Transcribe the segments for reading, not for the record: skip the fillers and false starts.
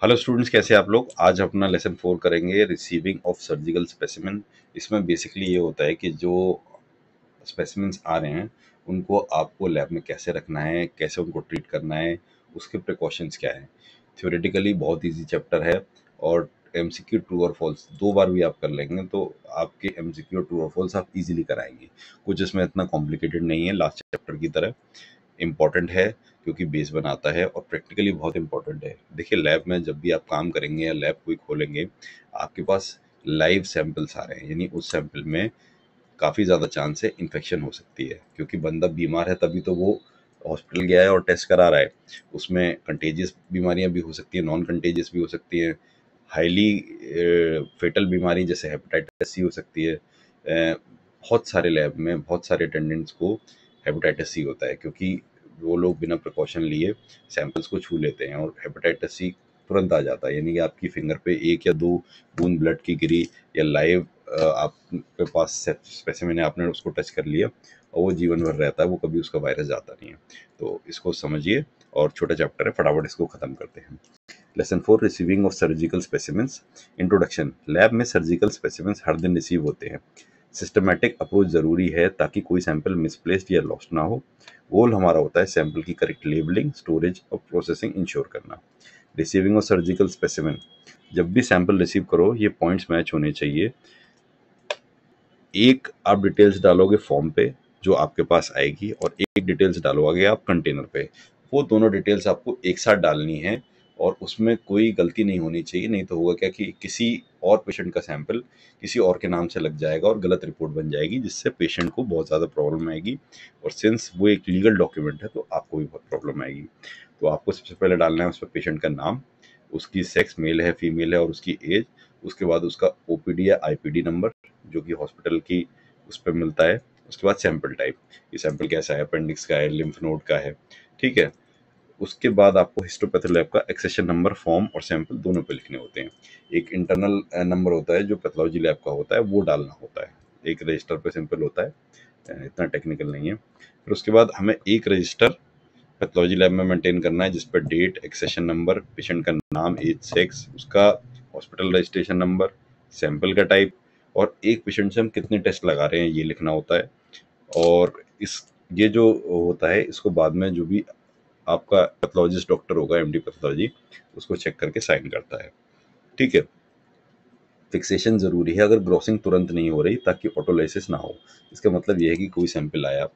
Hello students, कैसे हैं आप लोग। आज अपना लेसन 4 करेंगे, रिसीविंग ऑफ सर्जिकल स्पेसिमेन। इसमें बेसिकली ये होता है कि जो स्पेसिमेंस आ रहे हैं उनको आपको लैब में कैसे रखना है, कैसे उनको ट्रीट करना है, उसके प्रिकॉशंस क्या हैं। थ्योरेटिकली बहुत इजी चैप्टर है और एमसीक्यू ट्रू और फॉल्स 2 बार भी आप कर लेंगे तो आपके एमसीक्यू ट्रू और फॉल्स आप इजीली कराएंगे। कुछ इसमें इतना कॉम्प्लिकेटेड नहीं है, लास्ट चैप्टर की तरह। इम्पॉर्टेंट है क्योंकि बेस बनाता है और प्रैक्टिकली बहुत इम्पॉर्टेंट है। देखिए, लैब में जब भी आप काम करेंगे या लैब कोई खोलेंगे, आपके पास लाइव सैंपल्स आ रहे हैं, यानी उस सैंपल में काफ़ी ज़्यादा चांस है इन्फेक्शन हो सकती है, क्योंकि बंदा बीमार है तभी तो वो हॉस्पिटल गया है और टेस्ट करा रहा है। उसमें कंटेजियस बीमारियां भी हो सकती हैं, नॉन कंटेजियस भी हो सकती हैं, हाईली फेटल बीमारी जैसे हेपेटाइटिस सी हो सकती है। बहुत सारे लैब में बहुत सारे अटेंडेंट्स को हेपेटाइटिस सी होता है, क्योंकि वो लोग बिना प्रिकॉशन लिए सैंपल्स को छू लेते हैं और हेपेटाइटिस सी तुरंत आ जाता है। यानी कि आपकी फिंगर पे 1 या 2 बूंद ब्लड की गिरी या लाइव आपके पास स्पेसिमेन है, आपने उसको टच कर लिया और वो जीवन भर रहता है, वो कभी उसका वायरस जाता नहीं है। तो इसको समझिए, और छोटा चैप्टर है, फटाफट इसको खत्म करते हैं। Lesson 4, receiving of surgical specimens. Introduction. Lab में सर्जिकल स्पेसिमेंस हर दिन रिसीव होते हैं। सिस्टमैटिक अप्रोच ज़रूरी है ताकि कोई सैंपल मिसप्लेस्ड या लॉस्ट ना हो। गोल हमारा होता है सैंपल की करेक्ट लेबलिंग, स्टोरेज और प्रोसेसिंग इंश्योर करना। Receiving of surgical specimen. जब भी सैंपल रिसीव करो, ये पॉइंट्स मैच होने चाहिए। एक आप डिटेल्स डालोगे फॉर्म पे जो आपके पास आएगी, और एक डिटेल्स डालोगे आप कंटेनर पे। वो दोनों डिटेल्स आपको एक साथ डालनी है और उसमें कोई गलती नहीं होनी चाहिए, नहीं तो होगा क्या कि किसी और पेशेंट का सैंपल किसी और के नाम से लग जाएगा और गलत रिपोर्ट बन जाएगी, जिससे पेशेंट को बहुत ज़्यादा प्रॉब्लम आएगी। और सिंस वो एक लीगल डॉक्यूमेंट है तो आपको भी बहुत प्रॉब्लम आएगी। तो आपको सबसे पहले डालना है उस पर पेशेंट का नाम, उसकी सेक्स मेल है फीमेल है और उसकी एज, उसके बाद उसका ओपीडी या आईपीडी नंबर जो कि हॉस्पिटल की उस पर मिलता है। उसके बाद सैंपल टाइप, ये सैंपल कैसा है, अपेंडिक्स का है, लिम्फ नोड का है, ठीक है। उसके बाद आपको हिस्टोपैथी लैब का एक्सेशन नंबर फॉर्म और सैंपल दोनों पे लिखने होते हैं। एक इंटरनल नंबर होता है जो पैथोलॉजी लैब का होता है, वो डालना होता है। एक रजिस्टर पे सिंपल होता है, इतना टेक्निकल नहीं है। फिर उसके बाद हमें एक रजिस्टर पैथोलॉजी लैब में मेंटेन करना है, जिस पर डेट, एक्सेशन नंबर, पेशेंट का नाम, एज, सेक्स, उसका हॉस्पिटल रजिस्ट्रेशन नंबर, सैंपल का टाइप और एक पेशेंट से हम कितने टेस्ट लगा रहे हैं ये लिखना होता है। और इस ये जो होता है इसको बाद में जो भी आपका पैथोलॉजिस्ट डॉक्टर होगा, एमडी पैथोलॉजी, उसको चेक करके साइन करता है, ठीक है। फिक्सेशन ज़रूरी है अगर ग्रॉसिंग तुरंत नहीं हो रही, ताकि ऑटोलाइसिस ना हो। इसका मतलब ये है कि कोई सैंपल आया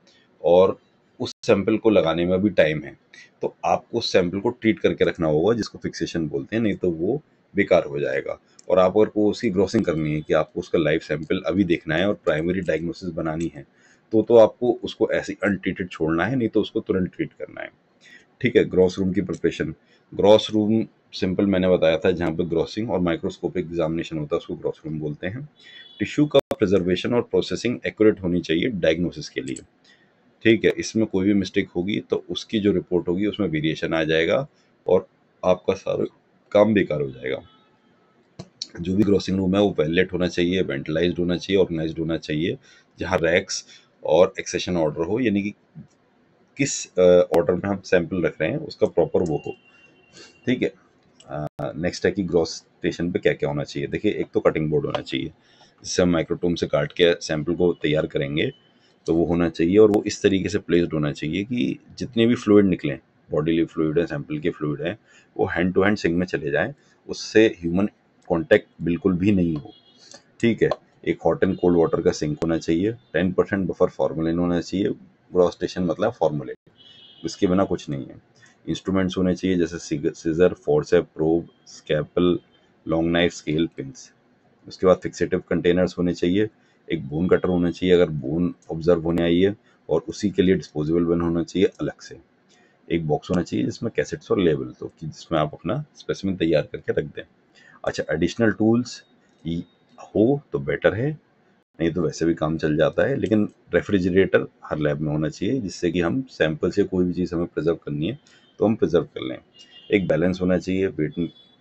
और उस सैंपल को लगाने में भी टाइम है, तो आपको उस सैंपल को ट्रीट करके रखना होगा, जिसको फिक्सेशन बोलते हैं, नहीं तो वो बेकार हो जाएगा। और आप अगर को उसकी ग्रॉसिंग करनी है कि आपको उसका लाइव सैंपल अभी देखना है और प्राइमरी डायग्नोसिस बनानी है, तो आपको उसको ऐसे अनट्रीटेड छोड़ना है, नहीं तो उसको तुरंत ट्रीट करना है, ठीक है। ग्रॉस रूम की प्रिपरेशन। ग्रॉस रूम सिंपल मैंने बताया था, जहाँ पे ग्रॉसिंग और माइक्रोस्कोपिक एग्जामिनेशन होता है उसको ग्रॉस रूम बोलते हैं। टिश्यू का प्रिजर्वेशन और प्रोसेसिंग एक्यूरेट होनी चाहिए डायग्नोसिस के लिए, ठीक है। इसमें कोई भी मिस्टेक होगी तो उसकी जो रिपोर्ट होगी उसमें वेरिएशन आ जाएगा और आपका सारा काम बेकार हो जाएगा। जो भी ग्रॉसिंग रूम है वो वेलेट होना चाहिए, वेंटिलाइज्ड होना चाहिए, ऑर्गेनाइज्ड होना चाहिए, जहाँ रैक्स और एक्सेशन ऑर्डर हो, यानी कि किस ऑर्डर में हम सैंपल रख रहे हैं उसका प्रॉपर वो हो, ठीक है। नेक्स्ट है कि ग्रॉस स्टेशन पे क्या क्या होना चाहिए। देखिए, एक तो कटिंग बोर्ड होना चाहिए, जिससे हम माइक्रोटोम से काट के सैंपल को तैयार करेंगे, तो वो होना चाहिए। और वो इस तरीके से प्लेस्ड होना चाहिए कि जितने भी फ्लूइड निकलें, बॉडीली फ्लूइड है, सैंपल के फ्लूइड हैं, वो हैंड टू हैंड सिंक में चले जाएं, उससे ह्यूमन कॉन्टैक्ट बिल्कुल भी नहीं हो, ठीक है। एक हॉट एंड कोल्ड वाटर का सिंक होना चाहिए, 10% बफर फॉर्मुलिन होना चाहिए। ग्रॉस स्टेशन मतलब फॉर्मुलिन, इसके बिना कुछ नहीं है। इंस्ट्रूमेंट्स होने चाहिए जैसे scissor, forcep, probe, scalpel, long knife, scale, pins. उसके बाद फिक्सेटिव कंटेनर्स होने चाहिए। एक बोन कटर होना चाहिए अगर बोन ऑब्जर्व होने आई है, और उसी के लिए डिस्पोजेबल वन होना चाहिए अलग से। एक बॉक्स होना चाहिए जिसमें कैसेट्स और लेबल, तो कि जिसमें आप अपना स्पेसिमेन तैयार करके रख दें। अच्छा, एडिशनल टूल्स हो तो बेटर है, नहीं तो वैसे भी काम चल जाता है, लेकिन रेफ्रिजरेटर हर लैब में होना चाहिए, जिससे कि हम सैंपल से कोई भी चीज़ हमें प्रिजर्व करनी है तो हम प्रिजर्व कर लें। एक बैलेंस होना चाहिए वेट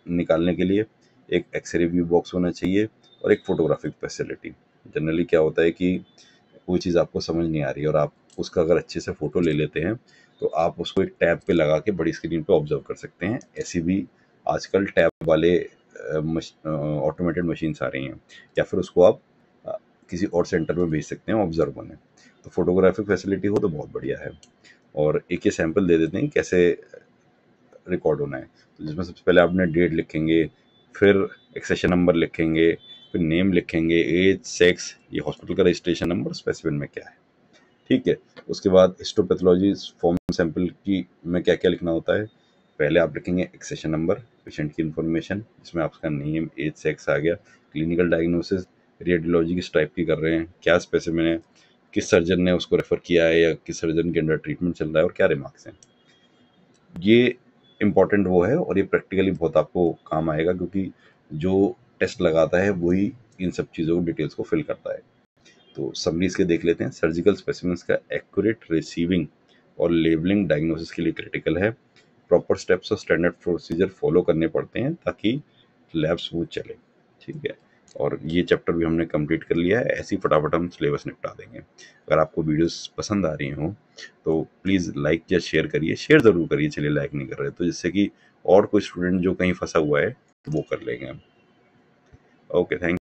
निकालने के लिए। एक एक्सरे व्यू बॉक्स होना चाहिए और एक फोटोग्राफिक फैसिलिटी। जनरली क्या होता है कि कोई चीज़ आपको समझ नहीं आ रही और आप उसका अगर अच्छे से फ़ोटो ले लेते हैं, तो आप उसको एक टैब पे लगा के बड़ी स्क्रीन पे ऑब्जर्व कर सकते हैं। ऐसी भी आजकल टैब वाले ऑटोमेटेड मशीन्स आ रही हैं, या फिर उसको आप किसी और सेंटर में भेज सकते हैं ऑब्जर्व होने। तो फोटोग्राफिक फैसिलिटी हो तो बहुत बढ़िया है। और एक ये सैंपल दे देते हैं कि कैसे रिकॉर्ड होना है। तो जिसमें सबसे पहले आपने डेट लिखेंगे, फिर एक्सेशन नंबर लिखेंगे, फिर नेम लिखेंगे, एज, सेक्स, ये हॉस्पिटल का रजिस्ट्रेशन नंबर, स्पेसिफिन में क्या है, ठीक है। उसके बाद हिस्टोपैथोलॉजी फॉर्म सैंपल की में क्या क्या लिखना होता है। पहले आप लिखेंगे एक्सेशन नंबर, पेशेंट की इन्फॉर्मेशन, जिसमें आपका नेम, एज, सेक्स आ गया, क्लिनिकल डायग्नोसिस, रेडियोलॉजी किस टाइप की कर रहे हैं, क्या स्पेसिमिन है, किस सर्जन ने उसको रेफर किया है या किस सर्जन के अंडर ट्रीटमेंट चल रहा है, और क्या रिमार्क्स हैं। ये इम्पॉर्टेंट वो है और ये प्रैक्टिकली बहुत आपको काम आएगा, क्योंकि जो टेस्ट लगाता है वही इन सब चीज़ों को डिटेल्स को फिल करता है। तो समरीज के देख लेते हैं। सर्जिकल स्पेसिमेंस का एक्यूरेट रिसीविंग और लेबलिंग डायग्नोसिस के लिए क्रिटिकल है। प्रॉपर स्टेप्स और स्टैंडर्ड प्रोसीजर फॉलो करने पड़ते हैं ताकि लैब स्मूथ चले, ठीक है। और ये चैप्टर भी हमने कंप्लीट कर लिया है। ऐसे ही फटाफट हम सिलेबस निपटा देंगे। अगर आपको वीडियोस पसंद आ रही हों तो प्लीज़ लाइक या शेयर करिए। शेयर ज़रूर करिए, चलिए लाइक नहीं कर रहे तो, जिससे कि और कोई स्टूडेंट जो कहीं फंसा हुआ है तो वो कर लेंगे हम। Okay, thank